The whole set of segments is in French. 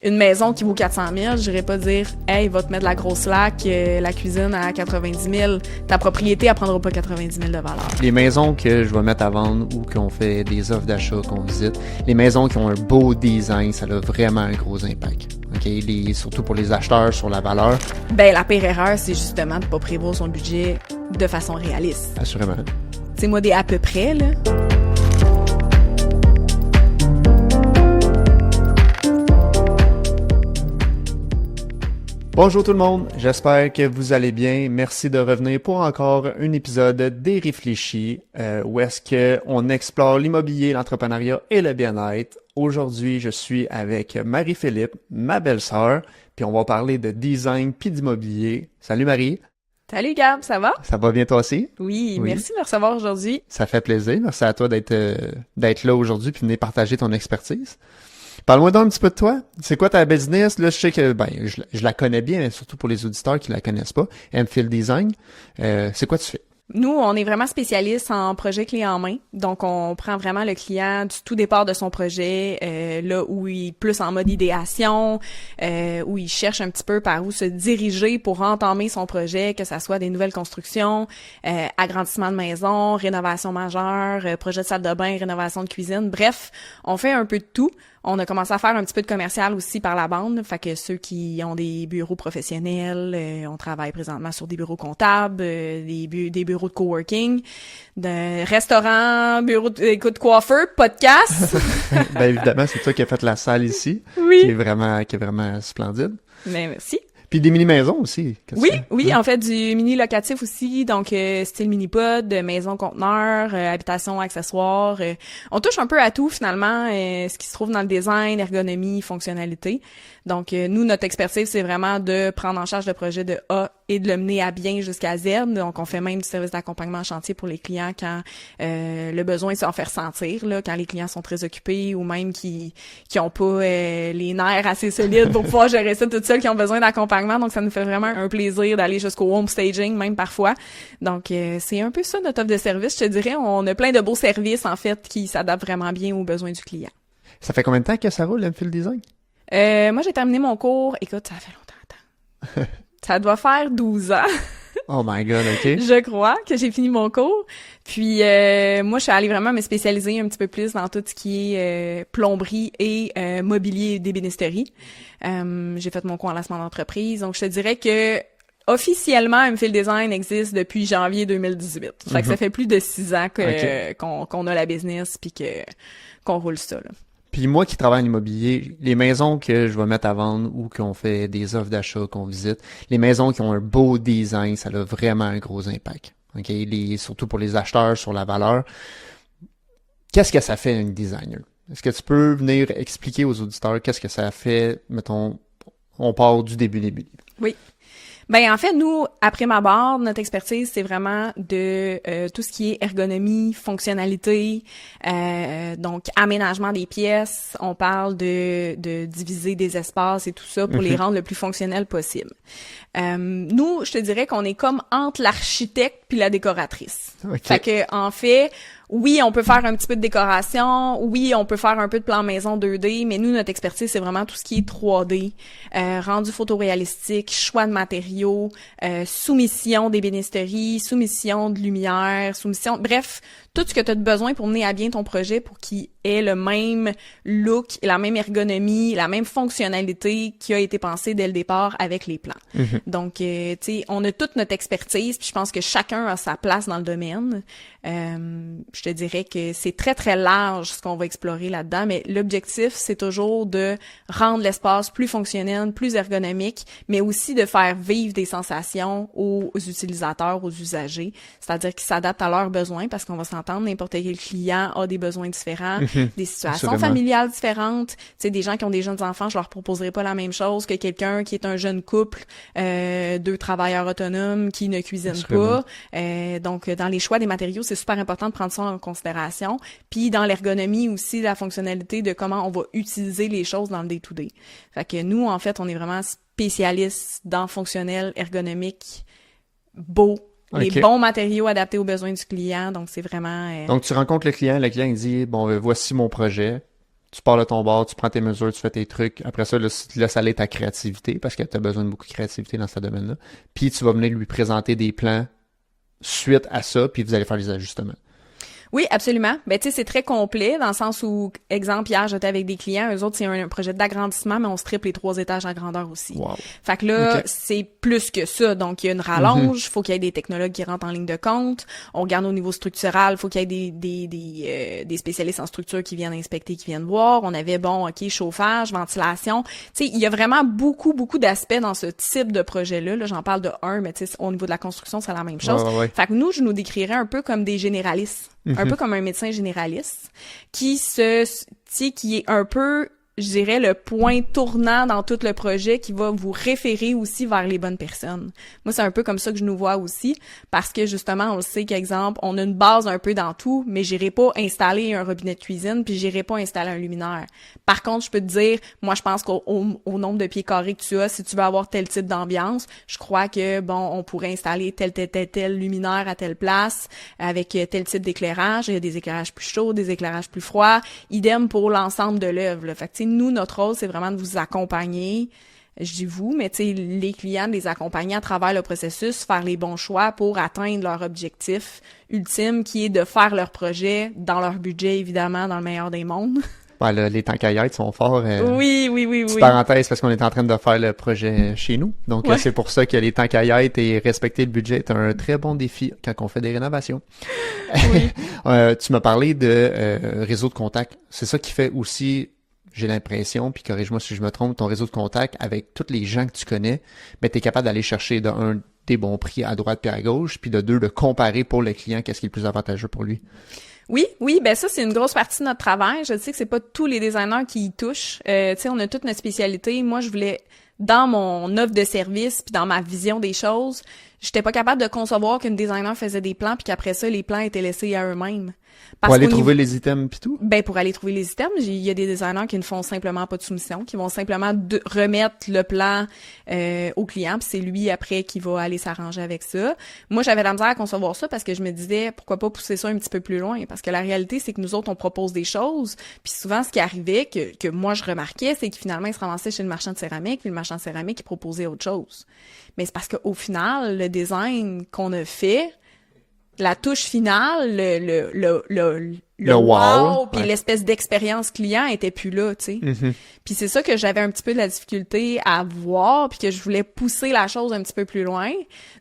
Une maison qui vaut 400 000, je n'irais pas dire « Hey, va te mettre de la grosse laque, la cuisine à 90 000. » Ta propriété, elle prendra pas 90 000 de valeur. Les maisons que je vais mettre à vendre ou qu'on fait des offres d'achat, qu'on visite, les maisons qui ont un beau design, ça a vraiment un gros impact. Okay? Surtout pour les acheteurs sur la valeur. Ben, la pire erreur, c'est justement de pas prévoir son budget de façon réaliste. Assurément. C'est moi des à peu près, là. Bonjour tout le monde, j'espère que vous allez bien. Merci de revenir pour encore un épisode des Réfléchis, où est-ce qu'on explore l'immobilier, l'entrepreneuriat et le bien-être. Aujourd'hui, je suis avec Marie-Philippe, ma belle-sœur, puis on va parler de design puis d'immobilier. Salut Marie. Salut Gab, ça va? Ça va bien toi aussi? Oui, merci de me recevoir aujourd'hui. Ça fait plaisir, merci à toi d'être là aujourd'hui puis de venir partager ton expertise. Parle-moi donc un petit peu de toi. C'est quoi ta business? Là, je sais que je la connais bien, mais surtout pour les auditeurs qui la connaissent pas. Mfield Design. C'est quoi tu fais? Nous, on est vraiment spécialistes en projet clé en main. Donc, on prend vraiment le client du tout départ de son projet, là où il est plus en mode idéation, où il cherche un petit peu par où se diriger pour entamer son projet, que ça soit des nouvelles constructions, agrandissement de maison, rénovation majeure, projet de salle de bain, rénovation de cuisine. Bref, on fait un peu de tout. On a commencé à faire un petit peu de commercial aussi par la bande, fait que ceux qui ont des bureaux professionnels, on travaille présentement sur des bureaux comptables, des bureaux de coworking, de restaurants, bureaux de coiffeur, podcast. Ben évidemment, c'est toi qui as fait la salle ici, Oui. qui est vraiment splendide. Mais merci. Puis des mini-maisons aussi. Oui, en fait, du mini locatif aussi, donc style mini-pod, maison conteneur, habitation accessoire. On touche un peu à tout finalement, ce qui se trouve dans le design, ergonomie, fonctionnalité. Donc nous, notre expertise, c'est vraiment de prendre en charge le projet de A et de le mener à bien jusqu'à Z. Donc on fait même du service d'accompagnement en chantier pour les clients quand le besoin c'est en faire sentir, là, quand les clients sont très occupés ou même qui ont pas les nerfs assez solides pour pouvoir gérer ça toutes seules, qui ont besoin d'accompagnement. Donc ça nous fait vraiment un plaisir d'aller jusqu'au home staging même parfois. Donc c'est un peu ça notre offre de service, je te dirais. On a plein de beaux services en fait qui s'adaptent vraiment bien aux besoins du client. Ça fait combien de temps que ça roule, Mfield Design? Moi j'ai terminé mon cours, écoute, ça fait longtemps. Ça doit faire 12 ans. Oh my God, OK. Je crois que j'ai fini mon cours. Puis moi, je suis allée vraiment me spécialiser un petit peu plus dans tout ce qui est plomberie et mobilier d'ébénisterie. J'ai fait mon cours en lancement d'entreprise. Donc, je te dirais que officiellement, Mfield Design existe depuis janvier 2018. Fait que ça fait plus de 6 ans qu'on a la business puis qu'on roule ça, là. Puis moi qui travaille en immobilier, les maisons que je vais mettre à vendre ou qu'on fait des offres d'achat, qu'on visite, les maisons qui ont un beau design, ça a vraiment un gros impact. OK? Surtout pour les acheteurs sur la valeur. Qu'est-ce que ça fait un designer? Est-ce que tu peux venir expliquer aux auditeurs qu'est-ce que ça fait, mettons, on part du début. Oui. Ben en fait, nous, après ma barre, notre expertise, c'est vraiment de tout ce qui est ergonomie, fonctionnalité, donc aménagement des pièces. On parle de diviser des espaces et tout ça pour les rendre le plus fonctionnels possible. Nous, je te dirais qu'on est comme entre l'architecte puis la décoratrice. Okay. Fait que en fait, oui, on peut faire un petit peu de décoration, oui, on peut faire un peu de plan maison 2D, mais nous, notre expertise, c'est vraiment tout ce qui est 3D, rendu photoréalistique, choix de matériaux, soumission d'ébénisterie, soumission de lumière, bref, tout ce que tu as besoin pour mener à bien ton projet pour qu'il ait le même look, la même ergonomie, la même fonctionnalité qui a été pensée dès le départ avec les plans. Donc, tu sais, on a toute notre expertise, puis je pense que chacun a sa place dans le domaine. Je te dirais que c'est très, très large ce qu'on va explorer là-dedans, mais l'objectif, c'est toujours de rendre l'espace plus fonctionnel, plus ergonomique, mais aussi de faire vivre des sensations aux utilisateurs, aux usagers, c'est-à-dire qu'ils s'adaptent à leurs besoins, parce qu'on va s'entendre, n'importe quel client a des besoins différents, des situations familiales différentes. Tu sais, des gens qui ont des jeunes enfants, je leur proposerai pas la même chose que quelqu'un qui est un jeune couple, 2 travailleurs autonomes qui ne cuisinent pas. Donc, dans les choix des matériaux, c'est super important de prendre ça en considération. Puis, dans l'ergonomie aussi, la fonctionnalité de comment on va utiliser les choses dans le day-to-day. Fait que nous, en fait, on est vraiment spécialistes dans fonctionnel, ergonomique, beau, les bons matériaux adaptés aux besoins du client. Donc, c'est vraiment... Donc, tu rencontres le client il dit, bon, voici mon projet. tu pars de ton bord, tu prends tes mesures, tu fais tes trucs. Après ça, là, tu laisses aller ta créativité parce que tu as besoin de beaucoup de créativité dans ce domaine-là. Puis tu vas venir lui présenter des plans suite à ça, puis vous allez faire des ajustements. Oui, absolument. Ben, tu sais, c'est très complet dans le sens où, exemple, hier, j'étais avec des clients, eux autres, c'est un projet d'agrandissement, mais on se triple les 3 étages en grandeur aussi. Wow. Fait que là, Okay. c'est plus que ça. Donc, il y a une rallonge, faut qu'il y ait des technologues qui rentrent en ligne de compte. On regarde au niveau structural, faut qu'il y ait des spécialistes en structure qui viennent inspecter, qui viennent voir. On avait, chauffage, ventilation. Tu sais, il y a vraiment beaucoup d'aspects dans ce type de projet-là. Là, j'en parle de un, mais tu sais, au niveau de la construction, c'est la même chose. Ouais. Fait que nous, je nous décrirais un peu comme des généralistes. Un peu comme un médecin généraliste qui est un peu, je dirais, le point tournant dans tout le projet qui va vous référer aussi vers les bonnes personnes. Moi, c'est un peu comme ça que je nous vois aussi parce que justement, on le sait qu'exemple, on a une base un peu dans tout, mais j'irai pas installer un robinet de cuisine puis j'irai pas installer un luminaire. Par contre, je peux te dire, moi, je pense qu'au nombre de pieds carrés que tu as, si tu veux avoir tel type d'ambiance, je crois que, on pourrait installer tel luminaire à telle place avec tel type d'éclairage. Il y a des éclairages plus chauds, des éclairages plus froids. Idem pour l'ensemble de l'œuvre, là. Fait que, tu sais, nous, notre rôle, c'est vraiment de vous accompagner. Je dis vous, mais tu sais, les clients, de les accompagner à travers le processus, faire les bons choix pour atteindre leur objectif ultime, qui est de faire leur projet dans leur budget, évidemment, dans le meilleur des mondes. Ouais, là, les tanks à yacht sont forts. Oui. Petite parenthèse, parce qu'on est en train de faire le projet chez nous. Donc, c'est pour ça que les tanks à yacht et respecter le budget est un très bon défi quand on fait des rénovations. Oui. Tu m'as parlé de réseau de contact. C'est ça qui fait aussi, j'ai l'impression, puis corrige-moi si je me trompe, ton réseau de contact avec tous les gens que tu connais, mais tu es capable d'aller chercher des bons prix à droite puis à gauche, puis de deux, de comparer pour le client qu'est-ce qui est le plus avantageux pour lui. Oui, ben ça, c'est une grosse partie de notre travail. Je sais que c'est pas tous les designers qui y touchent. Tu sais, on a toute notre spécialité. Moi, je voulais, dans mon offre de service puis dans ma vision des choses, j'étais pas capable de concevoir qu'une designer faisait des plans puis qu'après ça, les plans étaient laissés à eux-mêmes. Pour aller trouver les items pis tout? Ben, pour aller trouver les items, il y a des designers qui ne font simplement pas de soumission, qui vont simplement remettre le plan au client, puis c'est lui après qui va aller s'arranger avec ça. Moi, j'avais la misère à concevoir ça parce que je me disais pourquoi pas pousser ça un petit peu plus loin, parce que la réalité, c'est que nous autres, on propose des choses, puis souvent, ce qui arrivait, que moi, je remarquais, c'est que finalement, ils se ramassaient chez le marchand de céramique, puis le marchand de céramique, il proposait autre chose. Mais c'est parce qu'au final, le design qu'on a fait, la touche finale, le wow, puis l'espèce d'expérience client était plus là, tu sais. Mm-hmm. Puis c'est ça que j'avais un petit peu de la difficulté à voir, puis que je voulais pousser la chose un petit peu plus loin.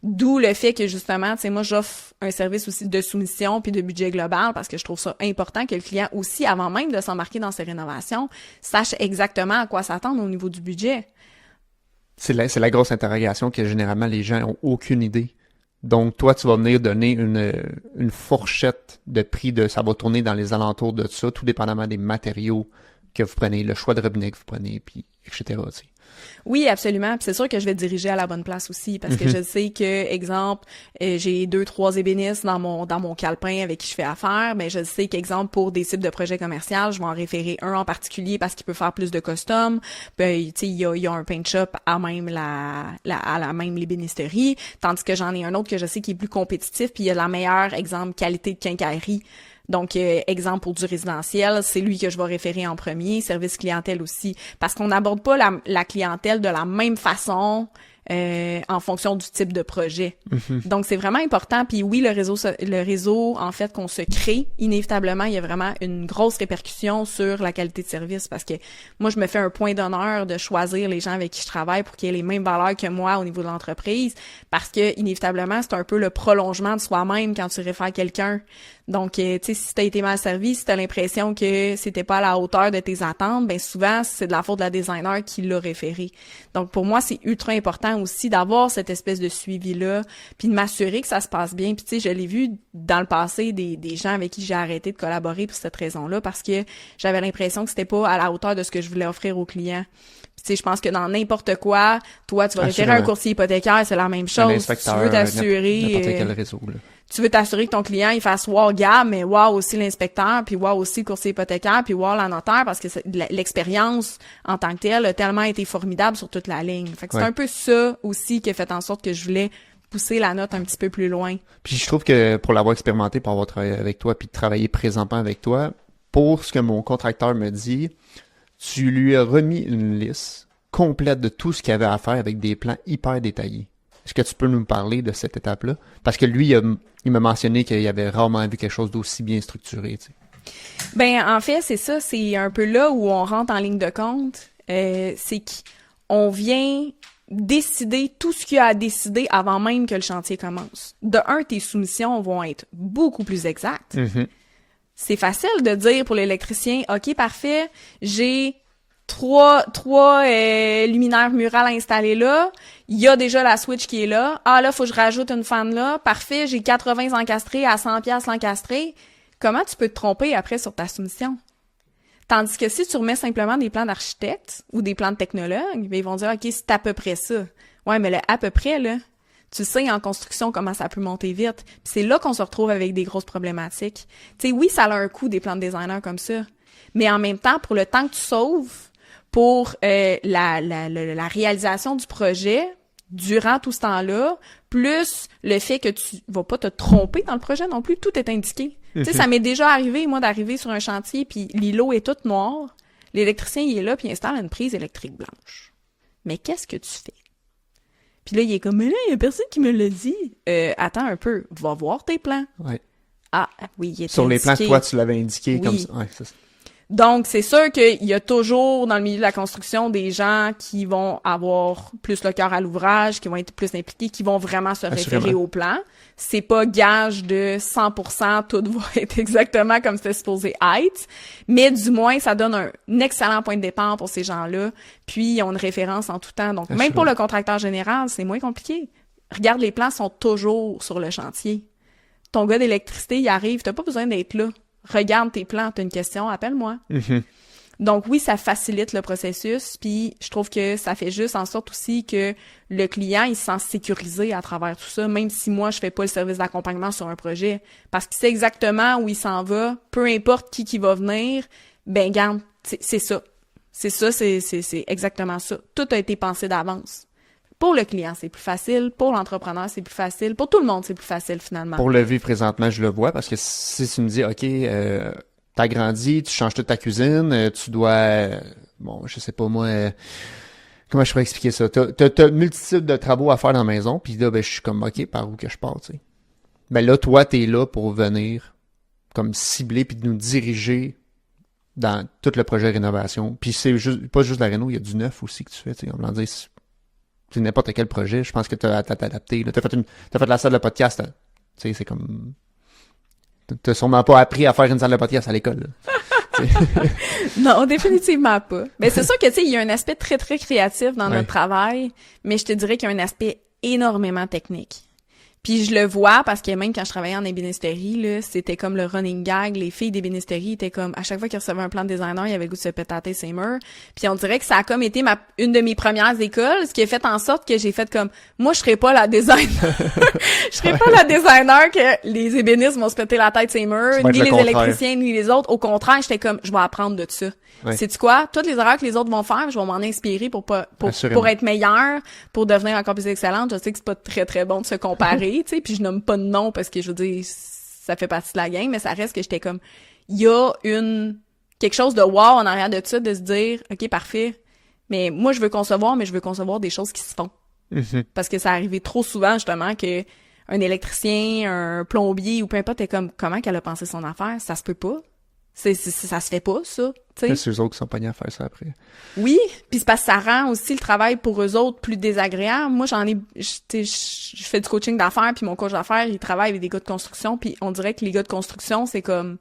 D'où le fait que justement, tu sais, moi j'offre un service aussi de soumission puis de budget global parce que je trouve ça important que le client aussi, avant même de s'embarquer dans ses rénovations, sache exactement à quoi s'attendre au niveau du budget. C'est la grosse interrogation que généralement les gens ont aucune idée. Donc, toi, tu vas venir donner une fourchette de prix ça va tourner dans les alentours de ça, tout dépendamment des matériaux que vous prenez, le choix de robinet que vous prenez, puis etc. Tu sais. Oui, absolument. Puis c'est sûr que je vais te diriger à la bonne place aussi parce que je sais que, exemple, j'ai 2-3 ébénistes dans mon calepin avec qui je fais affaire, mais je sais qu'exemple, pour des types de projets commerciaux, je vais en référer un en particulier parce qu'il peut faire plus de custom. Puis, tu sais, il y a un paint shop à même à la même l'ébénisterie, tandis que j'en ai un autre que je sais qui est plus compétitif, puis il y a la meilleure, exemple, qualité de quincaillerie. Donc, exemple pour du résidentiel, c'est lui que je vais référer en premier, service clientèle aussi, parce qu'on n'aborde pas la clientèle de la même façon en fonction du type de projet. Mm-hmm. Donc, c'est vraiment important. Puis oui, le réseau, en fait, qu'on se crée, inévitablement, il y a vraiment une grosse répercussion sur la qualité de service parce que moi, je me fais un point d'honneur de choisir les gens avec qui je travaille pour qu'ils aient les mêmes valeurs que moi au niveau de l'entreprise parce que, inévitablement, c'est un peu le prolongement de soi-même quand tu réfères quelqu'un. Donc, tu sais, si t'as été mal servi, si t'as l'impression que c'était pas à la hauteur de tes attentes, ben souvent, c'est de la faute de la designer qui l'a référé. Donc, pour moi, c'est ultra important aussi d'avoir cette espèce de suivi-là, puis de m'assurer que ça se passe bien. Puis, tu sais, je l'ai vu dans le passé des gens avec qui j'ai arrêté de collaborer pour cette raison-là, parce que j'avais l'impression que c'était pas à la hauteur de ce que je voulais offrir aux clients. Puis, tu sais, je pense que dans n'importe quoi, toi, tu vas référer un courtier hypothécaire, c'est la même chose. Tu veux t'assurer... n'importe quel réseau, là. Tu veux t'assurer que ton client, il fasse wow Gab, mais wow aussi l'inspecteur, puis wow aussi le courtier hypothécaire, puis wow la notaire, parce que l'expérience en tant que telle a tellement été formidable sur toute la ligne. Fait que c'est un peu ça aussi qui a fait en sorte que je voulais pousser la note un petit peu plus loin. Puis je trouve que pour l'avoir expérimenté, pour avoir travaillé avec toi, puis de travailler présentement avec toi, pour ce que mon contracteur me dit, tu lui as remis une liste complète de tout ce qu'il y avait à faire avec des plans hyper détaillés. Est-ce que tu peux nous parler de cette étape-là? Parce que lui, il m'a mentionné qu'il avait rarement vu quelque chose d'aussi bien structuré. Tu sais. Ben, en fait, c'est ça, c'est un peu là où on rentre en ligne de compte. C'est qu'on vient décider tout ce qu'il y a à décider avant même que le chantier commence. De un, tes soumissions vont être beaucoup plus exactes. Mm-hmm. C'est facile de dire pour l'électricien, OK, parfait, j'ai trois luminaires murales installés là, il y a déjà la switch qui est là, ah là, faut que je rajoute une fan là, parfait, j'ai 80 encastrés à 100$ l'encastré. Comment tu peux te tromper après sur ta soumission? Tandis que si tu remets simplement des plans d'architecte ou des plans de technologue, ben ils vont dire, OK, c'est à peu près ça. Ouais, mais le à peu près, là, tu sais en construction comment ça peut monter vite. Puis c'est là qu'on se retrouve avec des grosses problématiques. Tu sais, oui, ça a un coût des plans de designer comme ça, mais en même temps, pour le temps que tu sauves, pour la réalisation du projet, durant tout ce temps-là, plus le fait que tu vas pas te tromper dans le projet non plus, tout est indiqué. Tu sais, ça m'est déjà arrivé, moi, d'arriver sur un chantier, puis l'îlot est tout noir, l'électricien, il est là, puis il installe une prise électrique blanche. Mais qu'est-ce que tu fais? Puis là, il est comme, mais là, il y a personne qui me l'a dit. Attends un peu, va voir tes plans. Ouais. Ah, oui, il est sur indiqué. Les plans, toi, tu l'avais indiqué Oui. comme ça. Ouais, c'est ça. Donc, c'est sûr qu'il y a toujours dans le milieu de la construction des gens qui vont avoir plus le cœur à l'ouvrage, qui vont être plus impliqués, qui vont vraiment se référer au plan. C'est pas gage de 100%, tout va être exactement comme c'était supposé être, mais du moins, ça donne un excellent point de départ pour ces gens-là, puis ils ont une référence en tout temps. Donc, même pour le contracteur général, c'est moins compliqué. Regarde, les plans sont toujours sur le chantier. Ton gars d'électricité, il arrive, t'as pas besoin d'être là. Regarde tes plans, t'as une question, appelle-moi. Mm-hmm. Donc oui, ça facilite le processus, puis je trouve que ça fait juste en sorte aussi que le client, il se sent sécurisé à travers tout ça, même si moi, je fais pas le service d'accompagnement sur un projet, parce qu'il sait exactement où il s'en va, peu importe qui va venir, ben garde, c'est ça. C'est ça, c'est exactement ça. Tout a été pensé d'avance. Pour le client, c'est plus facile. Pour l'entrepreneur, c'est plus facile. Pour tout le monde, c'est plus facile, finalement. Pour le vivre présentement, je le vois, parce que si tu me dis, OK, t'as grandi, tu changes toute ta cuisine, tu dois, bon, je sais pas moi, comment je pourrais expliquer ça? T'as multitude de travaux à faire dans la maison, puis là, ben, je suis comme, OK, par où que je pars, tu sais. Ben là, toi, t'es là pour venir, comme cibler, puis nous diriger dans tout le projet de rénovation. Puis c'est juste, pas juste la réno, il y a du neuf aussi que tu fais, tu sais, on va dire, c'est n'importe quel projet, je pense que t'as adapté, là. T'as fait la salle de podcast, tu sais, c'est comme, t'as sûrement pas appris à faire une salle de podcast à l'école, là. Non, définitivement pas. Mais c'est sûr que, tu sais, il y a un aspect très, très créatif dans notre travail, mais je te dirais qu'il y a un aspect énormément technique. Puis je le vois parce que même quand je travaillais en ébénisterie, là, c'était comme le running gag. Les filles d'ébénisterie étaient comme, à chaque fois qu'ils recevaient un plan de designer, il y avait le goût de se pétater ses murs. Puis on dirait que ça a comme été une de mes premières écoles, ce qui a fait en sorte que j'ai fait comme, moi je serais pas la designer. Je serais pas la designer que les ébénistes vont se péter la tête ses murs, ni les électriciens, ni les autres. Au contraire, j'étais comme, je vais apprendre de ça. Ouais. Sais-tu quoi? Toutes les erreurs que les autres vont faire, je vais m'en inspirer pour être meilleure, pour devenir encore plus excellente. Je sais que c'est pas très, très bon de se comparer, tu sais, puis je nomme pas de nom parce que je veux dire, ça fait partie de la game, mais ça reste que j'étais comme, il y a quelque chose de wow en arrière de ça, de se dire, OK, parfait, mais moi, je veux concevoir, mais je veux concevoir des choses qui se font. Mm-hmm. Parce que ça arrivait trop souvent, justement, que un électricien, un plombier ou peu importe, est comme, comment qu'elle a pensé son affaire? Ça se peut pas. Ça se fait pas, ça. C'est eux autres qui sont pognés à faire ça après. Oui, puis c'est parce que ça rend aussi le travail pour eux autres plus désagréable. Moi, je fais du coaching d'affaires, puis mon coach d'affaires, il travaille avec des gars de construction, puis on dirait que les gars de construction, c'est comme,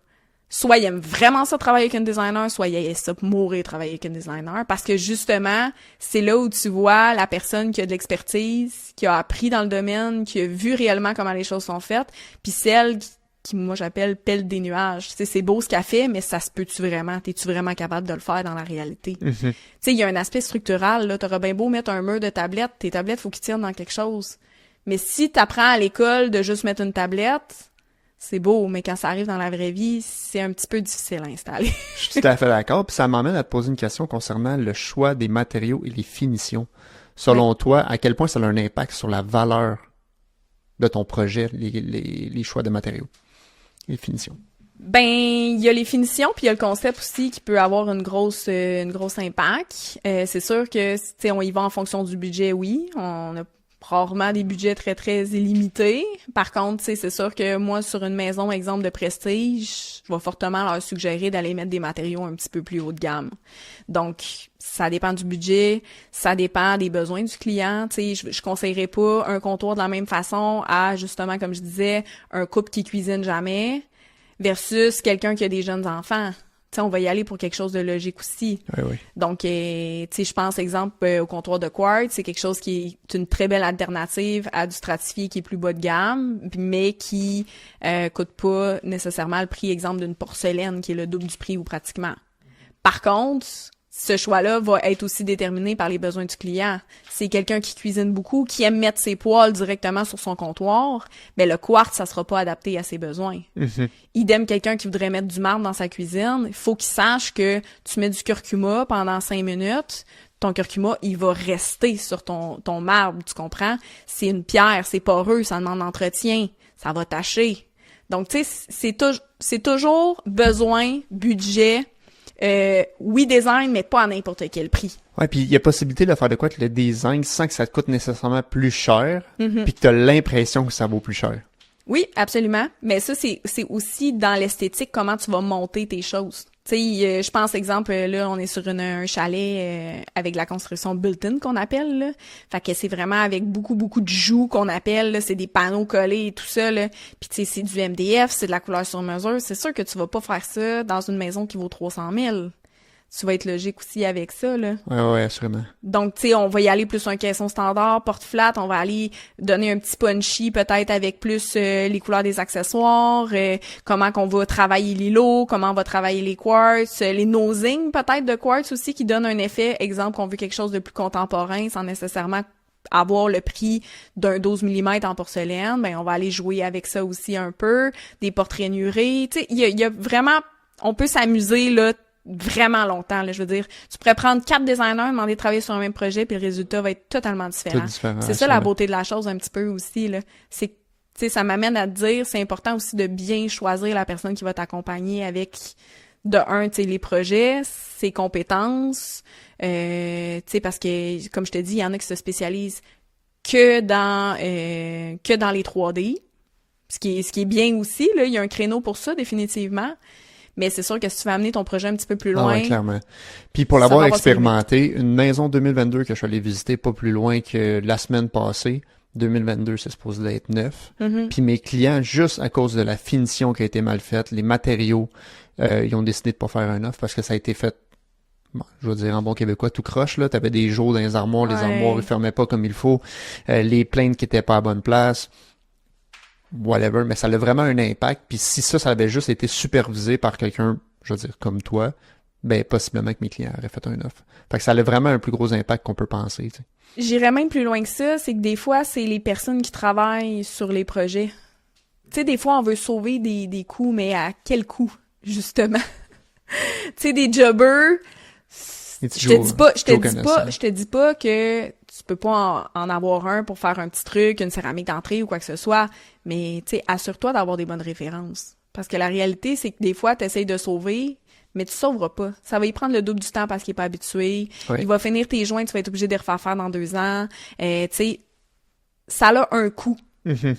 soit ils aiment vraiment ça travailler avec un designer, soit ils aiment ça pour mourir travailler avec un designer, parce que justement, c'est là où tu vois la personne qui a de l'expertise, qui a appris dans le domaine, qui a vu réellement comment les choses sont faites, puis celle qui moi j'appelle pelle des nuages. Tu sais, c'est beau ce qu'elle fait, mais ça se peut-tu vraiment? T'es-tu vraiment capable de le faire dans la réalité? Mm-hmm. Tu sais, il y a un aspect structural, là. T'auras bien beau mettre un mur de tablettes, tes tablettes, faut qu'ils tiennent dans quelque chose. Mais si t'apprends à l'école de juste mettre une tablette, c'est beau, mais quand ça arrive dans la vraie vie, c'est un petit peu difficile à installer. Je suis tout à fait d'accord, puis ça m'emmène à te poser une question concernant le choix des matériaux et les finitions. Selon toi, à quel point ça a un impact sur la valeur de ton projet, les choix de matériaux? Les finitions. Ben, il y a les finitions, puis il y a le concept aussi qui peut avoir une grosse impact. C'est sûr que, tu sais, on y va en fonction du budget, oui. On a rarement des budgets très, très illimités. Par contre, tu sais, c'est sûr que moi, sur une maison, exemple de prestige, je vais fortement leur suggérer d'aller mettre des matériaux un petit peu plus haut de gamme. Donc, ça dépend du budget, ça dépend des besoins du client. Tu sais, je conseillerais pas un comptoir de la même façon à, justement, comme je disais, un couple qui cuisine jamais versus quelqu'un qui a des jeunes enfants. Tu sais, on va y aller pour quelque chose de logique aussi. Oui, oui. Donc, tu sais, je pense, exemple, au comptoir de Quartz, c'est quelque chose qui est une très belle alternative à du stratifié qui est plus bas de gamme, mais qui coûte pas nécessairement le prix, exemple, d'une porcelaine qui est le double du prix ou pratiquement. Par contre, ce choix-là va être aussi déterminé par les besoins du client. C'est quelqu'un qui cuisine beaucoup, qui aime mettre ses poêles directement sur son comptoir, mais le quartz, ça sera pas adapté à ses besoins. Mm-hmm. Idem, quelqu'un qui voudrait mettre du marbre dans sa cuisine, il faut qu'il sache que tu mets du curcuma pendant 5 minutes, ton curcuma, il va rester sur ton marbre, tu comprends? C'est une pierre, c'est poreux, ça demande d'entretien, ça va tacher. Donc, tu sais, c'est toujours besoin, budget, oui, design, mais pas à n'importe quel prix. Ouais, puis il y a possibilité de faire de quoi que le design sans que ça te coûte nécessairement plus cher, puis que tu as l'impression que ça vaut plus cher. Oui, absolument. Mais ça, c'est aussi dans l'esthétique, comment tu vas monter tes choses. Tu sais, je pense, exemple, là, on est sur un chalet avec la construction built-in qu'on appelle, là. Fait que c'est vraiment avec beaucoup de joues qu'on appelle, là. C'est des panneaux collés et tout ça, là. Puis tu sais, c'est du MDF, c'est de la couleur sur mesure. C'est sûr que tu vas pas faire ça dans une maison qui vaut 300 000. Tu vas être logique aussi avec ça, là. Ouais, assurément. Donc, tu sais, on va y aller plus un caisson standard, porte flat, on va aller donner un petit punchy peut-être avec plus les couleurs des accessoires, comment qu'on va travailler les lots, comment on va travailler les quartz, les nosings peut-être de quartz aussi qui donnent un effet, exemple, qu'on veut quelque chose de plus contemporain sans nécessairement avoir le prix d'un 12 mm en porcelaine, ben on va aller jouer avec ça aussi un peu, des portraits rainurés, tu sais, il y a vraiment, on peut s'amuser là vraiment longtemps, là, je veux dire. Tu pourrais prendre 4 designers, demander de travailler sur un même projet, puis le résultat va être totalement différent. C'est ça la beauté de la chose un petit peu aussi, là. C'est, tu sais, ça m'amène à te dire, c'est important aussi de bien choisir la personne qui va t'accompagner avec, de un, tu sais, les projets, ses compétences, tu sais, parce que, comme je te dis, il y en a qui se spécialisent que dans les 3D, ce qui est bien aussi, là, il y a un créneau pour ça, définitivement. Mais c'est sûr que si tu veux amener ton projet un petit peu plus loin... Ah ouais, clairement. Puis pour l'avoir expérimenté, une maison 2022 que je suis allé visiter pas plus loin que la semaine passée, 2022, c'est supposé d'être neuf. Mm-hmm. Puis mes clients, juste à cause de la finition qui a été mal faite, les matériaux, ils ont décidé de pas faire un offre parce que ça a été fait, bon, je veux dire en bon québécois, tout croche, là. T'avais des jours dans les armoires, les armoires, ils fermaient pas comme il faut, les plaintes qui étaient pas à bonne place. Whatever, mais ça a vraiment un impact. Puis si ça avait juste été supervisé par quelqu'un, je veux dire, comme toi, ben possiblement que mes clients auraient fait un offre. Fait que ça a vraiment un plus gros impact qu'on peut penser, tu sais. J'irais même plus loin que ça, c'est que des fois, c'est les personnes qui travaillent sur les projets. Tu sais, des fois, on veut sauver des coûts, mais à quel coût, justement? Tu sais, des jobbers, je te dis pas que tu peux pas en avoir un pour faire un petit truc, une céramique d'entrée ou quoi que ce soit, mais tu sais, assure-toi d'avoir des bonnes références. Parce que la réalité, c'est que des fois, tu essayes de sauver, mais tu sauveras pas. Ça va y prendre le double du temps parce qu'il est pas habitué. Oui. Il va finir tes joints, tu vas être obligé de les refaire faire dans 2 ans. Tu sais, ça a un coût. Mm-hmm.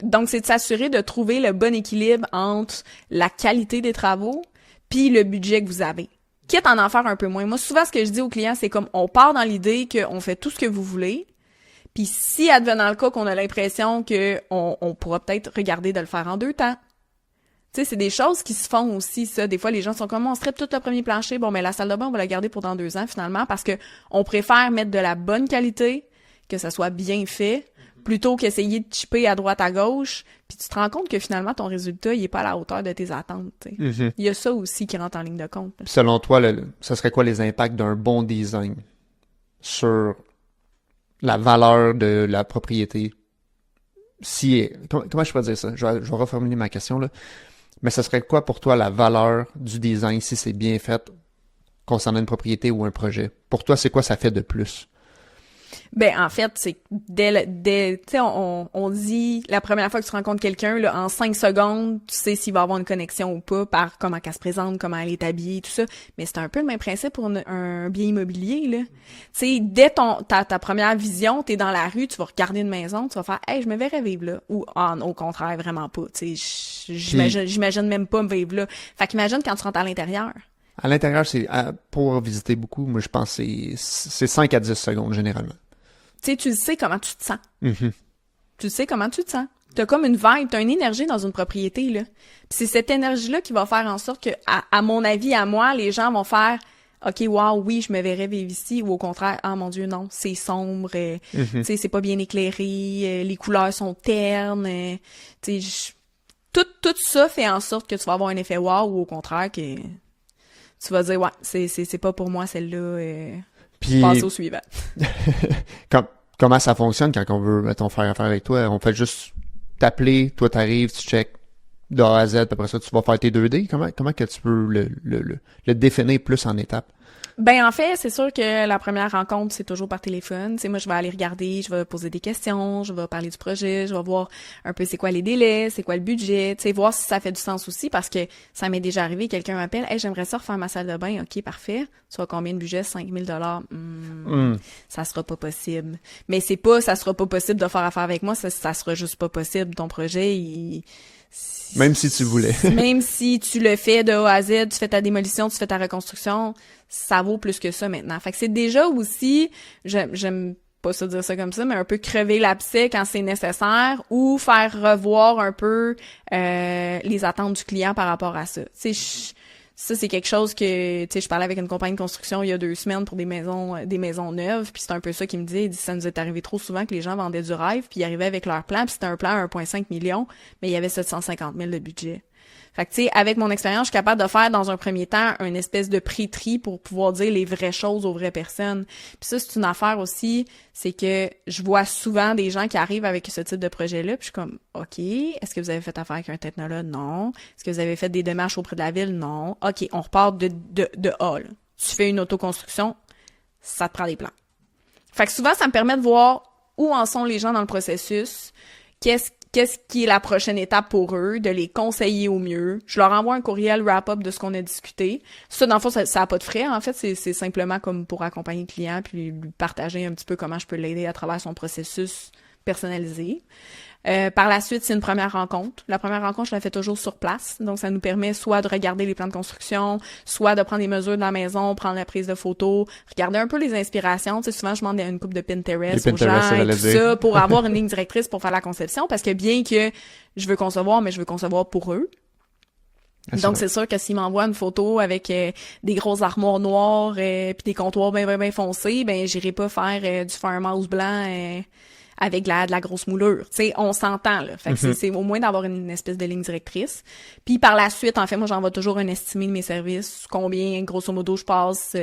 Donc, c'est de s'assurer de trouver le bon équilibre entre la qualité des travaux puis le budget que vous avez. Quitte à en faire un peu moins. Moi, souvent, ce que je dis aux clients, c'est comme, on part dans l'idée qu'on fait tout ce que vous voulez, puis si, advenant le cas qu'on a l'impression que on pourra peut-être regarder de le faire en 2 temps. Tu sais, c'est des choses qui se font aussi, ça. Des fois, les gens sont comme, on strip tout le premier plancher, bon, mais la salle de bain, on va la garder pour dans 2 ans, finalement, parce que on préfère mettre de la bonne qualité, que ça soit bien fait, plutôt qu'essayer de chipper à droite, à gauche, puis tu te rends compte que finalement, ton résultat, il est pas à la hauteur de tes attentes, tu sais. Mm-hmm. Il y a ça aussi qui rentre en ligne de compte. Selon toi, ça serait quoi les impacts d'un bon design sur la valeur de la propriété? Comment je pourrais dire ça? Je vais reformuler ma question, là. Mais ça serait quoi pour toi la valeur du design si c'est bien fait concernant une propriété ou un projet? Pour toi, c'est quoi ça fait de plus? Ben, en fait, c'est tu sais, on dit, la première fois que tu rencontres quelqu'un, là, en 5 secondes, tu sais s'il va avoir une connexion ou pas par comment qu'elle se présente, comment elle est habillée, tout ça. Mais c'est un peu le même principe pour un bien immobilier, là. Tu sais, dès ta première vision, t'es dans la rue, tu vas regarder une maison, tu vas faire, hey, je me verrais vivre là. Ou, au contraire, vraiment pas. Tu sais, j'imagine même pas me vivre là. Fait qu'imagine quand tu rentres à l'intérieur. À l'intérieur, pour visiter beaucoup, moi, je pense que c'est 5 à 10 secondes, généralement. Tu sais, tu sais comment tu te sens. Mm-hmm. Tu sais comment tu te sens. T'as comme une vibe, t'as une énergie dans une propriété, là. Puis c'est cette énergie-là qui va faire en sorte que, à mon avis, à moi, les gens vont faire OK, wow, oui, je me verrais vivre ici, ou au contraire, ah mon Dieu, non, c'est sombre, tu sais, c'est pas bien éclairé, les couleurs sont ternes, tu sais, tout ça fait en sorte que tu vas avoir un effet wow, ou au contraire, que tu vas dire, ouais, c'est pas pour moi celle-là, Puis, passe au suivant. Comment ça fonctionne quand on veut, mettons, faire affaire avec toi? On fait juste t'appeler, toi t'arrives, tu check de A à Z, puis après ça, tu vas faire tes 2D. Comment que tu peux le définir plus en étapes? Ben en fait, c'est sûr que la première rencontre, c'est toujours par téléphone. Tu sais, moi, je vais aller regarder, je vais poser des questions, je vais parler du projet, je vais voir un peu c'est quoi les délais, c'est quoi le budget, tu sais, voir si ça fait du sens aussi, parce que ça m'est déjà arrivé, quelqu'un m'appelle, « Hey, j'aimerais ça refaire ma salle de bain. » OK, parfait. Tu vois combien de budget? 5 000 $. Ça sera pas possible. Mais c'est pas, ça sera pas possible de faire affaire avec moi, ça sera juste pas possible. Ton projet, même si tu voulais. Même si tu le fais de A à Z, tu fais ta démolition, tu fais ta reconstruction, ça vaut plus que ça maintenant. Fait que c'est déjà aussi, j'aime pas ça dire ça comme ça, mais un peu crever l'abcès quand c'est nécessaire ou faire revoir un peu les attentes du client par rapport à ça. Tu sais, ça, c'est quelque chose que, tu sais, je parlais avec une compagnie de construction il y a 2 semaines pour des maisons neuves, puis c'est un peu ça qu'il me disait. Il dit, ça nous est arrivé trop souvent que les gens vendaient du rêve, puis ils arrivaient avec leur plan, puis c'était un plan à 1,5 million, mais il y avait 750 000 de budget. Fait que, tu sais, avec mon expérience, je suis capable de faire dans un premier temps une espèce de pré-tri pour pouvoir dire les vraies choses aux vraies personnes. Puis ça, c'est une affaire aussi, c'est que je vois souvent des gens qui arrivent avec ce type de projet-là, puis je suis comme, OK, est-ce que vous avez fait affaire avec un technologue? Non. Est-ce que vous avez fait des démarches auprès de la ville? Non. OK, on repart de A, là. Tu fais une autoconstruction, ça te prend des plans. Fait que souvent, ça me permet de voir où en sont les gens dans le processus, qu'est-ce qui est la prochaine étape pour eux, de les conseiller au mieux. Je leur envoie un courriel wrap-up de ce qu'on a discuté. Ça, dans le fond, ça a pas de frais. En fait, c'est simplement comme pour accompagner le client puis lui partager un petit peu comment je peux l'aider à travers son processus personnalisé. Par la suite, c'est une première rencontre. La première rencontre, je la fais toujours sur place. Donc, ça nous permet soit de regarder les plans de construction, soit de prendre des mesures de la maison, prendre la prise de photos, regarder un peu les inspirations. Tu sais, souvent, je demande une coupe de Pinterest aux gens et tout ça pour avoir une ligne directrice pour faire la conception. Parce que bien que je veux concevoir, mais je veux concevoir pour eux. Donc, c'est sûr que s'ils m'envoient une photo avec des grosses armoires noires puis des comptoirs bien foncés, ben j'irai pas faire du farmhouse blanc avec de la grosse moulure. Tu sais, on s'entend, là. Fait que c'est au moins d'avoir une espèce de ligne directrice. Puis par la suite, en fait, moi, j'envoie toujours un estimé de mes services, combien, grosso modo, je pense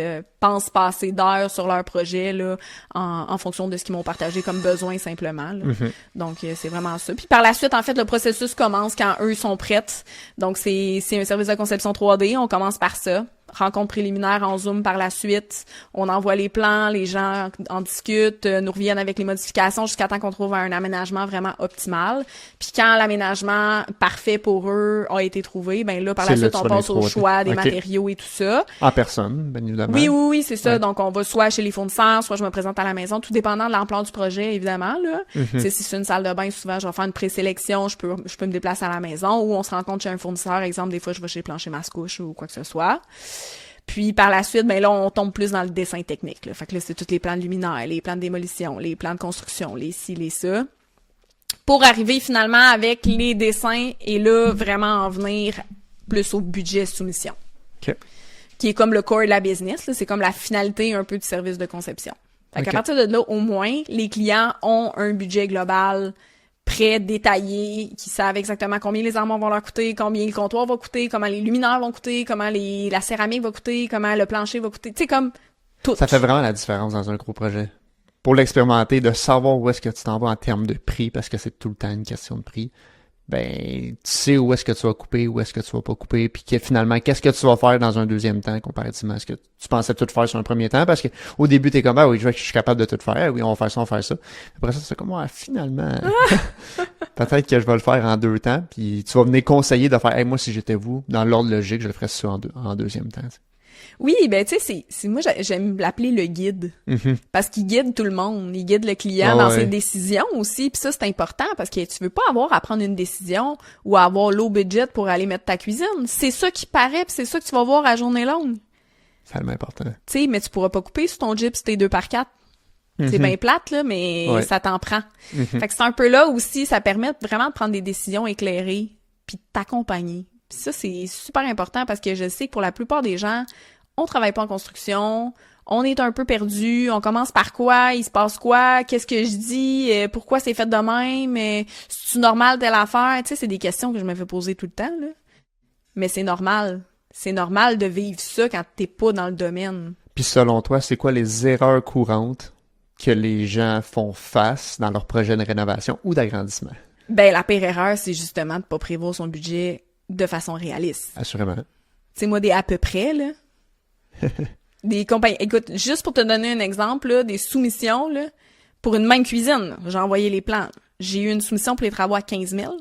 passer d'heures sur leur projet, là, en fonction de ce qu'ils m'ont partagé comme besoin, simplement, là. Donc, c'est vraiment ça. Puis par la suite, en fait, le processus commence quand eux sont prêts. Donc, c'est un service de conception 3D. On commence par ça. Rencontre préliminaire en Zoom par la suite. On envoie les plans, les gens en discutent, nous reviennent avec les modifications jusqu'à temps qu'on trouve un aménagement vraiment optimal. Puis quand l'aménagement parfait pour eux a été trouvé, ben là, par la suite, on passe au choix des matériaux et tout ça. En personne, bien évidemment. Oui, c'est ça. Ouais. Donc, on va soit chez les fournisseurs, soit je me présente à la maison, tout dépendant de l'ampleur du projet, évidemment, là. Si c'est une salle de bain, souvent, je vais faire une présélection, je peux me déplacer à la maison, ou on se rencontre chez un fournisseur, exemple, des fois, je vais chez Plancher Mascouche ou quoi que ce soit. Puis par la suite, ben là, on tombe plus dans le dessin technique, là. Fait que là, c'est tous les plans de luminaires, les plans de démolition, les plans de construction, les ci, les ça. Pour arriver finalement avec les dessins et là, vraiment en venir plus au budget soumission. OK. Qui est comme le core de la business, là. C'est comme la finalité un peu du service de conception. Fait qu'à partir de là, au moins, les clients ont un budget global prêt, détaillé, qui savent exactement combien les armoires vont leur coûter, combien le comptoir va coûter, comment les luminaires vont coûter, comment la céramique va coûter, comment le plancher va coûter, tu sais, comme tout. Ça fait vraiment la différence dans un gros projet. Pour l'expérimenter, de savoir où est-ce que tu t'en vas en termes de prix, parce que c'est tout le temps une question de prix, ben, tu sais où est-ce que tu vas couper, où est-ce que tu vas pas couper, puis que finalement, qu'est-ce que tu vas faire dans un deuxième temps comparativement à ce que tu pensais tout faire sur un premier temps, parce que au début, t'es comme, ah oui, je suis capable de tout faire, ah oui, on va faire ça, on va faire ça. Après ça, c'est comme, ouais, finalement, peut-être que je vais le faire en 2 temps, puis tu vas venir conseiller de faire, hey, moi, si j'étais vous, dans l'ordre logique, je le ferais ça en deuxième temps. T'sais. Oui, ben tu sais, c'est moi j'aime l'appeler le guide parce qu'il guide tout le monde, il guide le client dans ses décisions aussi, puis ça c'est important parce que tu veux pas avoir à prendre une décision ou à avoir low budget pour aller mettre ta cuisine, c'est ça qui paraît, puis c'est ça que tu vas voir à journée longue. C'est tellement important. Tu sais, mais tu pourras pas couper sur ton Jeep si t'es 2x4. C'est bien plate là, mais ça t'en prend. Fait que c'est un peu là aussi, ça permet vraiment de prendre des décisions éclairées puis de t'accompagner. Puis ça c'est super important parce que je sais que pour la plupart des gens on travaille pas en construction, on est un peu perdu, on commence par quoi, il se passe quoi, qu'est-ce que je dis, pourquoi c'est fait de même, c'est-tu normal telle affaire, tu sais, c'est des questions que je me fais poser tout le temps, là. Mais c'est normal de vivre ça quand t'es pas dans le domaine. Puis selon toi, c'est quoi les erreurs courantes que les gens font face dans leur projet de rénovation ou d'agrandissement? Ben, la pire erreur, c'est justement de pas prévoir son budget de façon réaliste. Assurément. Tu sais, moi, des à peu près, là, des compagnies. Écoute, juste pour te donner un exemple, là, des soumissions, là, pour une même cuisine, j'ai envoyé les plans. J'ai eu une soumission pour les travaux à 15 000,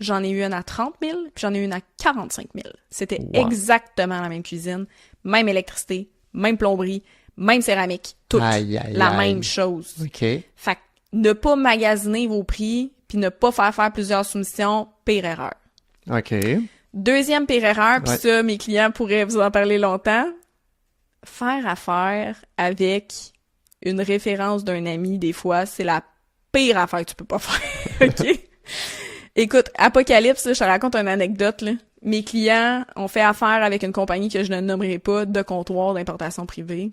j'en ai eu une à 30 000, puis j'en ai eu une à 45 000. C'était exactement la même cuisine, même électricité, même plomberie, même céramique, tout. La même chose. OK. Fait que ne pas magasiner vos prix, puis ne pas faire plusieurs soumissions, pire erreur. OK. Deuxième pire erreur, puis ça, mes clients pourraient vous en parler longtemps, faire affaire avec une référence d'un ami, des fois, c'est la pire affaire que tu peux pas faire, OK? Écoute, Apocalypse, là, je te raconte une anecdote, là. Mes clients ont fait affaire avec une compagnie que je ne nommerai pas de comptoir d'importation privée.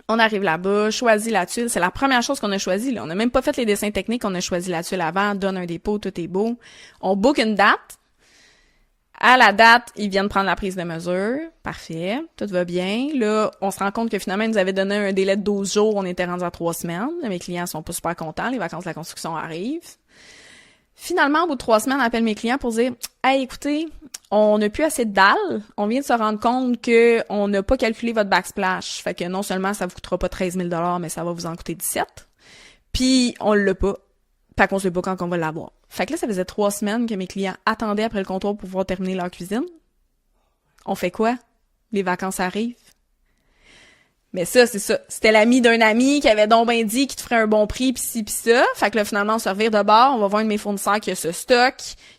On arrive là-bas, choisit la tuile. C'est la première chose qu'on a choisie, là. On n'a même pas fait les dessins techniques, on a choisi la tuile avant, donne un dépôt, tout est beau. On book une date. À la date, ils viennent prendre la prise de mesure. Parfait. Tout va bien. Là, on se rend compte que finalement, ils nous avaient donné un délai de 12 jours. On était rendu à 3 semaines. Mes clients sont pas super contents. Les vacances de la construction arrivent. Finalement, au bout de 3 semaines, on appelle mes clients pour dire « Hey, écoutez, on n'a plus assez de dalles. On vient de se rendre compte que on n'a pas calculé votre backsplash. Fait que non seulement ça vous coûtera pas 13 000 $, mais ça va vous en coûter 17. Puis, on l'a pas. Fait qu'on sait pas quand on va l'avoir. » Fait que là, ça faisait 3 semaines que mes clients attendaient après le comptoir pour pouvoir terminer leur cuisine. On fait quoi? Les vacances arrivent. Mais ça, c'est ça. C'était l'ami d'un ami qui avait donc ben dit qu'il te ferait un bon prix pis ci pis ça. Fait que là, finalement, on se revire de bord. On va voir un de mes fournisseurs qui a ce stock.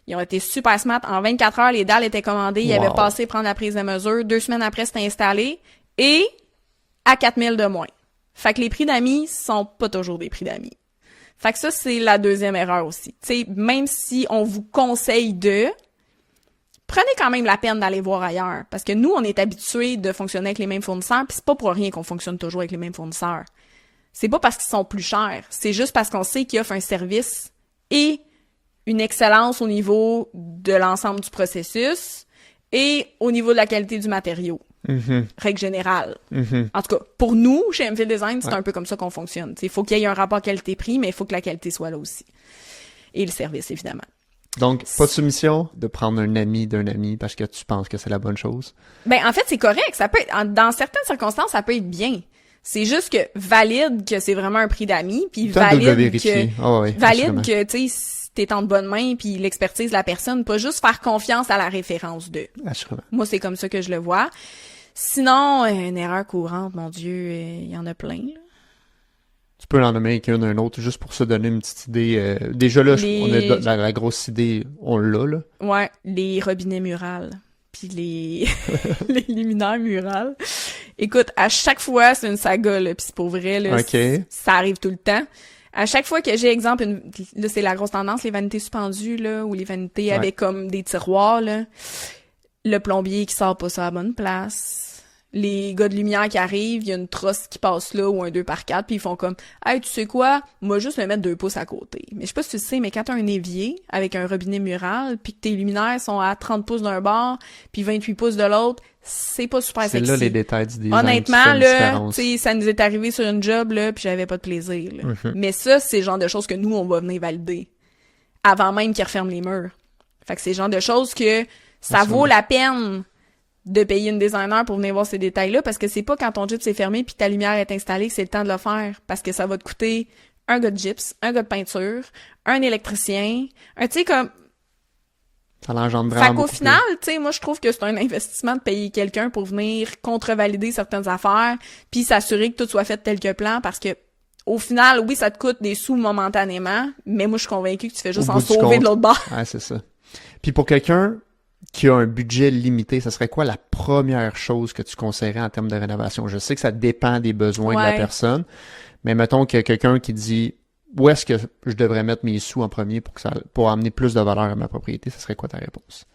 Ils ont été super smart. En 24 heures, les dalles étaient commandées. Ils avaient passé prendre la prise de mesure. 2 semaines après, c'était installé. Et à 4 000 de moins. Fait que les prix d'amis sont pas toujours des prix d'amis. Fait que ça, c'est la deuxième erreur aussi. Tu sais, même si on vous conseille prenez quand même la peine d'aller voir ailleurs. Parce que nous, on est habitués de fonctionner avec les mêmes fournisseurs, puis c'est pas pour rien qu'on fonctionne toujours avec les mêmes fournisseurs. C'est pas parce qu'ils sont plus chers. C'est juste parce qu'on sait qu'ils offrent un service et une excellence au niveau de l'ensemble du processus et au niveau de la qualité du matériau. Règle générale. En tout cas, pour nous, chez MFil Design, c'est un peu comme ça qu'on fonctionne. Il faut qu'il y ait un rapport qualité-prix, mais il faut que la qualité soit là aussi. Et le service, évidemment. Donc, pas de soumission, de prendre un ami d'un ami parce que tu penses que c'est la bonne chose? Ben, en fait, c'est correct. Ça peut être, dans certaines circonstances, ça peut être bien. C'est juste que valide que c'est vraiment un prix d'amis, puis valide que, tu sais, t'es en de bonne main, puis l'expertise de la personne, pas juste faire confiance à la référence d'eux. Assurément. Moi, c'est comme ça que je le vois. Sinon, une erreur courante, mon Dieu, il y en a plein, là. Tu peux en nommer qu'un d'un autre, juste pour se donner une petite idée. Déjà là, on a la grosse idée, on l'a, là. Ouais, les robinets murales, puis les luminaires murales. Écoute, à chaque fois, c'est une saga, là, puis c'est pour vrai, là, ça arrive tout le temps. À chaque fois que j'ai, exemple, là, c'est la grosse tendance, les vanités suspendues, là, ou les vanités avec comme des tiroirs, là. Le plombier qui sort pas ça à la bonne place. Les gars de lumière qui arrivent, il y a une trosse qui passe là ou un 2x4, puis ils font comme « Hey, tu sais quoi? Moi, juste me mettre 2 pouces à côté. » Mais je sais pas si tu sais, mais quand t'as un évier avec un robinet mural, puis que tes luminaires sont à 30 pouces d'un bord, puis 28 pouces de l'autre, c'est pas super sexy. C'est là les détails du design. Honnêtement, là, tu sais, ça nous est arrivé sur une job, là, puis j'avais pas de plaisir, là. Mais ça, c'est le genre de choses que nous, on va venir valider. avant même qu'ils referment les murs. Fait que c'est le genre de choses que ça vaut la peine de payer une designer pour venir voir ces détails-là, parce que c'est pas quand ton gyps est fermé puis ta lumière est installée que c'est le temps de le faire, parce que ça va te coûter un gars de gyps, un gars de peinture, un électricien, tu sais, comme... Ça l'engendre vraiment beaucoup. Fait qu'au final, tu sais, moi, je trouve que c'est un investissement de payer quelqu'un pour venir contrevalider certaines affaires puis s'assurer que tout soit fait tel que plan, parce que au final, oui, ça te coûte des sous momentanément, mais moi, je suis convaincue que tu fais juste en sauver de l'autre bord. Ouais, c'est ça. Puis pour quelqu'un qui a un budget limité, ça serait quoi la première chose que tu conseillerais en termes de rénovation? Je sais que ça dépend des besoins de la personne, mais mettons qu'il y a quelqu'un qui dit où est-ce que je devrais mettre mes sous en premier pour amener plus de valeur à ma propriété, ça serait quoi ta réponse?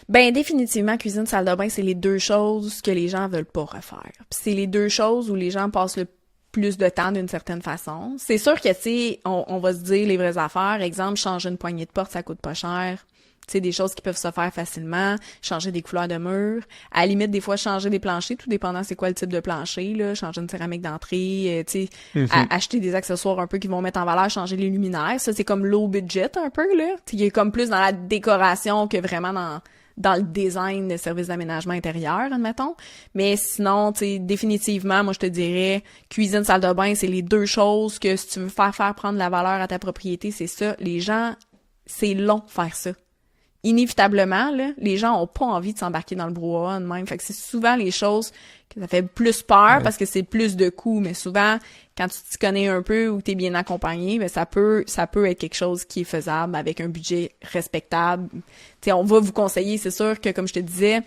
Ben définitivement, cuisine, salle de bain, c'est les deux choses que les gens veulent pas refaire. Puis c'est les deux choses où les gens passent le plus de temps d'une certaine façon. C'est sûr que, tu sais, on va se dire les vraies affaires. Exemple, changer une poignée de porte, ça coûte pas cher. Tu sais, des choses qui peuvent se faire facilement. Changer des couleurs de murs. À la limite, des fois, changer des planchers, tout dépendant c'est quoi le type de plancher, là. Changer une céramique d'entrée, tu sais, acheter des accessoires un peu qui vont mettre en valeur, changer les luminaires. Ça, c'est comme low budget un peu, là. Tu sais, il est comme plus dans la décoration que vraiment dans le design de services d'aménagement intérieur, admettons. Mais sinon, tu sais, définitivement, moi, je te dirais, cuisine, salle de bain, c'est les deux choses que si tu veux faire prendre la valeur à ta propriété, c'est ça. Les gens, c'est long faire ça. Inévitablement, là, les gens ont pas envie de s'embarquer dans le brouhaha de même. Fait que c'est souvent les choses que ça fait plus peur parce que c'est plus de coûts. Mais souvent, quand tu t'y connais un peu ou t'es bien accompagné, ben ça peut être quelque chose qui est faisable avec un budget respectable. Tu sais, on va vous conseiller, c'est sûr que, comme je te disais,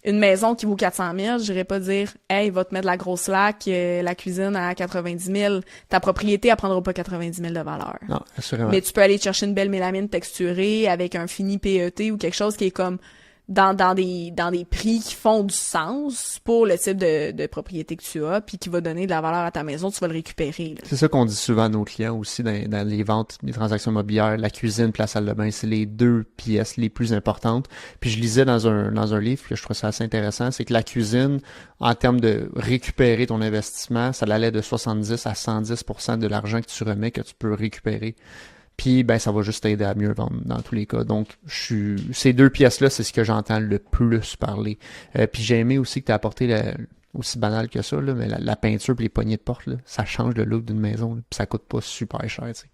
une maison qui vaut 400 000, j'irais pas dire, hey, va te mettre la grosse laque, la cuisine à 90 000. Ta propriété, elle prendra pas 90 000 de valeur. Non, assurément. Mais tu peux aller chercher une belle mélamine texturée avec un fini PET ou quelque chose qui est comme dans des prix qui font du sens pour le type de propriété que tu as, puis qui va donner de la valeur à ta maison, tu vas le récupérer, là. C'est ça qu'on dit souvent à nos clients aussi dans les ventes, les transactions immobilières, la cuisine puis la salle de bain, c'est les deux pièces les plus importantes. Puis je lisais dans un livre que je trouvais ça assez intéressant, c'est que la cuisine, en termes de récupérer ton investissement, ça allait de 70 à 110% de l'argent que tu remets que tu peux récupérer. Puis ben ça va juste t'aider à mieux vendre dans tous les cas. Donc ces deux pièces-là, c'est ce que j'entends le plus parler. Puis j'ai aimé aussi que tu as apporté aussi banal que ça, là, mais la peinture et les poignées de porte, là, ça change le look d'une maison, là, puis ça coûte pas super cher, tu sais.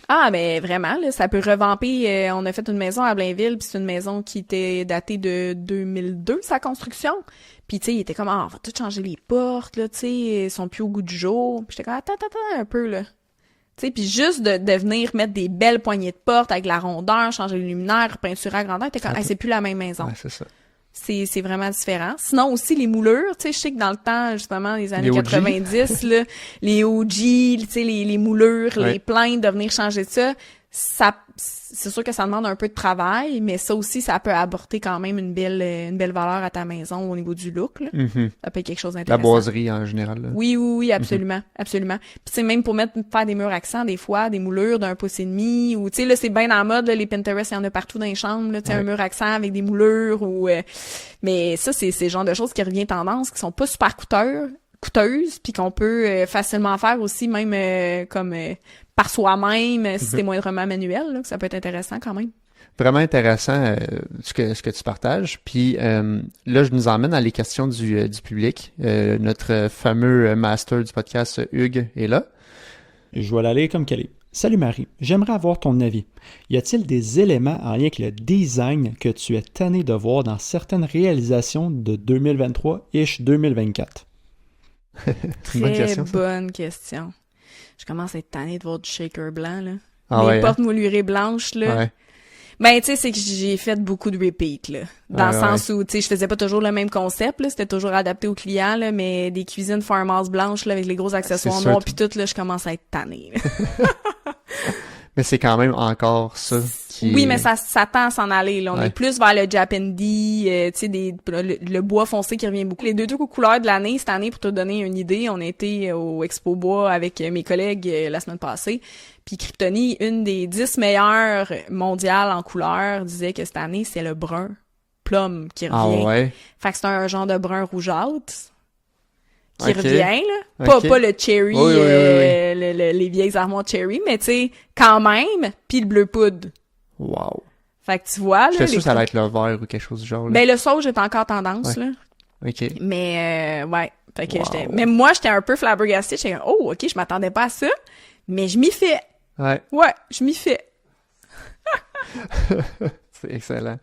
Ah, mais vraiment, là, ça peut revamper. On a fait une maison à Blainville, puis c'est une maison qui était datée de 2002, sa construction. Puis tu sais, il était comme, on va tout changer les portes, là, tu sais, ils sont plus au goût du jour. Puis j'étais comme, attends un peu, là. Tu sais, puis juste de venir mettre des belles poignées de porte avec la rondeur, changer les luminaires, peinturer à grandeur, t'es comme, hey, c'est plus la même maison. Ouais, c'est ça. C'est vraiment différent. Sinon aussi les moulures, tu sais, je sais que dans le temps justement des années 90 là, les OG, tu sais les moulures, les plaintes de venir changer ça c'est sûr que ça demande un peu de travail, mais ça aussi ça peut apporter quand même une belle valeur à ta maison au niveau du look là. Ça peut être quelque chose d'intéressant. La boiserie en général là. Oui, absolument. Puis c'est même pour faire des murs accents des fois, des moulures d'un pouce et demi ou tu sais là c'est bien en mode là, les Pinterest, il y en a partout dans les chambres là, tu sais un mur accent avec des moulures ou mais ça c'est le genre de choses qui revient tendance qui sont pas super coûteuses puis qu'on peut facilement faire aussi même comme par soi-même si c'est moindrement manuel là, que ça peut être intéressant quand même. Vraiment intéressant ce que tu partages. Puis là, je nous emmène à les questions du public. Notre fameux master du podcast, Hugues, est là. Je vais la lire comme qu'elle est. Salut Marie, j'aimerais avoir ton avis. Y a-t-il des éléments en lien avec le design que tu es tanné de voir dans certaines réalisations de 2023-ish 2024? Bonne question. Je commence à être tannée de voir du shaker blanc, là. Ah les portes moulurées blanches, là. Ouais. Ben, tu sais, c'est que j'ai fait beaucoup de repeat, là. Dans le sens où, tu sais, je faisais pas toujours le même concept, là. C'était toujours adapté aux clients, là. Mais des cuisines farmhouse blanches, là, avec les gros accessoires noirs pis tout, là, je commence à être tannée, Mais c'est quand même encore ça qui... Oui, mais ça tend à s'en aller, là. On est plus vers le Japandi, tu sais, le bois foncé qui revient beaucoup. Les deux couleurs de l'année, cette année, pour te donner une idée, on était au Expo Bois avec mes collègues la semaine passée. Puis Kryptonie, une des 10 meilleures mondiales en couleurs, disait que cette année, c'est le brun plum qui revient. Ah ouais? Fait que c'est un genre de brun rougeâtre qui revient, là. Pas le cherry, oui. les vieilles armoires cherry, mais tu sais, quand même, puis le bleu poudre. Wow. Fait que tu vois, là... J'étais sûr que ça allait être le vert ou quelque chose du genre. Là. Ben, le sauge est encore tendance, Ouais. là. OK. Mais, ouais. Fait que Wow. Même moi, j'étais un peu flabbergastée. J'étais comme, oh, OK, je m'attendais pas à ça. Mais je m'y fais. Ouais, Ouais, je m'y fais. c'est excellent.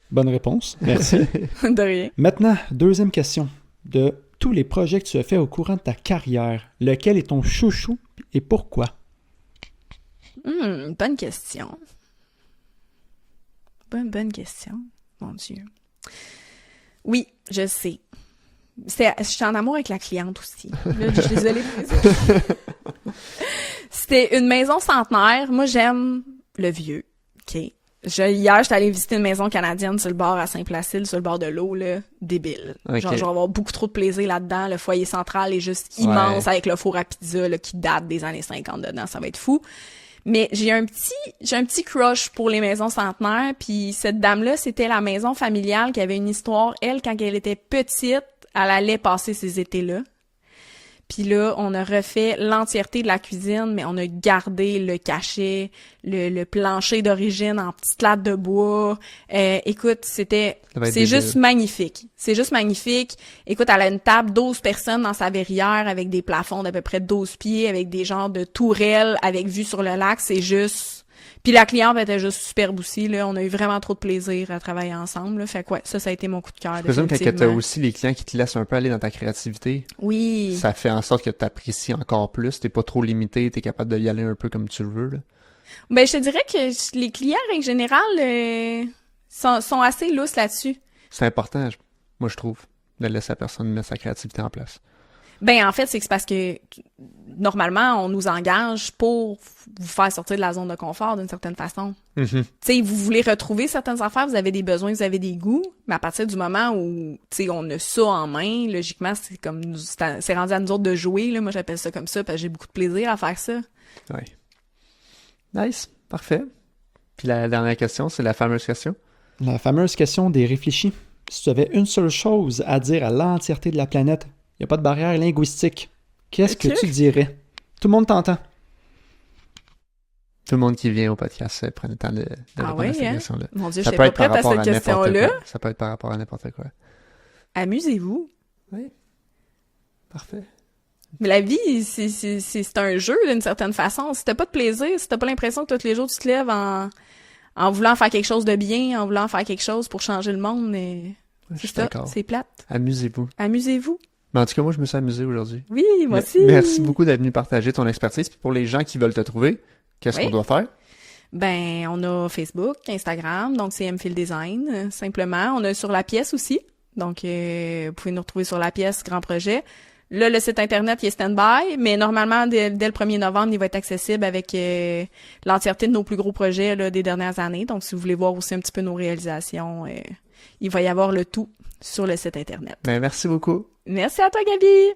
Bonne réponse. Merci. De rien. Maintenant, deuxième question. De tous les projets que tu as fait au courant de ta carrière, lequel est ton chouchou et pourquoi? Bonne question. Bonne question. Mon Dieu. Oui, je sais. Je suis en amour avec la cliente aussi. Là, je suis désolée pour les autres. C'était une maison centenaire. Moi, j'aime le vieux. OK. Hier, j'étais allée visiter une maison canadienne sur le bord à Saint-Placide, sur le bord de l'eau, là. Débile. Okay. Genre, je vais avoir beaucoup trop de plaisir là-dedans. Le foyer central est juste immense avec le four à pizza, là, qui date des années 50 dedans. Ça va être fou. Mais j'ai un petit crush pour les maisons centenaires, puis cette dame-là, c'était la maison familiale qui avait une histoire. Elle, quand elle était petite, elle allait passer ces étés-là. Puis là, on a refait l'entièreté de la cuisine, mais on a gardé le cachet, le plancher d'origine en petites lattes de bois. Écoute, c'est juste magnifique. C'est juste magnifique. Écoute, elle a une table 12 personnes dans sa verrière avec des plafonds d'à peu près 12 pieds, avec des genres de tourelles avec vue sur le lac. C'est juste... Puis la cliente était juste superbe aussi, là. On a eu vraiment trop de plaisir à travailler ensemble, là. Fait que ouais, ça a été mon coup de cœur. Je présume que t'as aussi les clients qui te laissent un peu aller dans ta créativité. Oui. Ça fait en sorte que t'apprécies encore plus. T'es pas trop limité, t'es capable d'y aller un peu comme tu le veux, là. Ben, je te dirais que les clients, en général, sont assez lousses là-dessus. C'est important, moi, je trouve, de laisser la personne mettre sa créativité en place. Ben, en fait, c'est parce que, normalement, on nous engage pour vous faire sortir de la zone de confort d'une certaine façon. Mm-hmm. Tu sais, vous voulez retrouver certaines affaires, vous avez des besoins, vous avez des goûts, mais à partir du moment où, tu sais, on a ça en main, logiquement, c'est comme, c'est rendu à nous autres de jouer, là. Moi, j'appelle ça comme ça, parce que j'ai beaucoup de plaisir à faire ça. Ouais. Nice. Parfait. Puis la dernière question, c'est la fameuse question. La fameuse question des réfléchis. Si tu avais une seule chose à dire à l'entièreté de la planète, il n'y a pas de barrière linguistique, qu'est-ce que tu dirais? Tout le monde t'entend. Tout le monde qui vient au podcast, prenez le temps de répondre à cette question-là. Mon Dieu, je suis pas prête à cette question-là. Ça peut être par rapport à n'importe quoi. Amusez-vous. Oui. Parfait. Mais la vie, c'est un jeu d'une certaine façon. Si t'as pas de plaisir, si t'as pas l'impression que tous les jours tu te lèves en voulant faire quelque chose de bien, en voulant faire quelque chose pour changer le monde, mais c'est ça, c'est plate. Amusez-vous. Amusez-vous. Mais en tout cas, moi, je me suis amusé aujourd'hui. Oui, moi aussi. Merci beaucoup d'être venu partager ton expertise. Puis pour les gens qui veulent te trouver, qu'est-ce qu'on doit faire? Ben, on a Facebook, Instagram, donc c'est MPhil Design, simplement. On a sur la pièce aussi. Donc, vous pouvez nous retrouver sur la pièce, grand projet. Là, le site Internet, il est stand-by, mais normalement, dès le 1er novembre, il va être accessible avec l'entièreté de nos plus gros projets là, des dernières années. Donc, si vous voulez voir aussi un petit peu nos réalisations, il va y avoir le tout sur le site Internet. Ben, merci beaucoup. Merci à toi, Gabi!